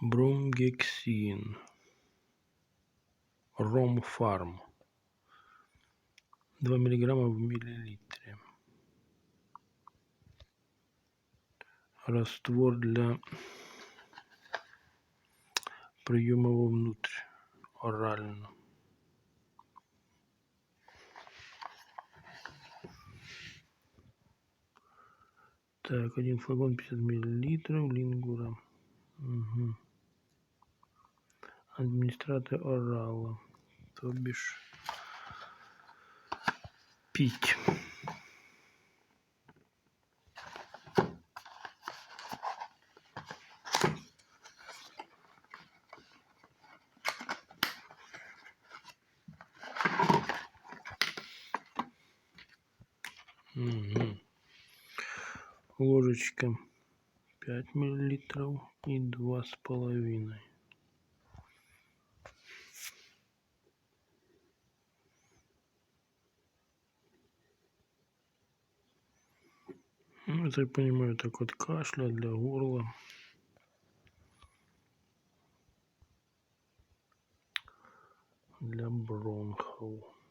Бромгексин. Ромфарм. 2 миллиграмма в миллилитре. Раствор для приема вовнутрь. Орально. Так, один флакон 50 миллилитров. Лингура. Угу. Администратор орала. То бишь пить. Угу. Ложечка 5 миллилитров и 2,5. Ну, это, я понимаю, так от кашля, для горла. Для бронхов.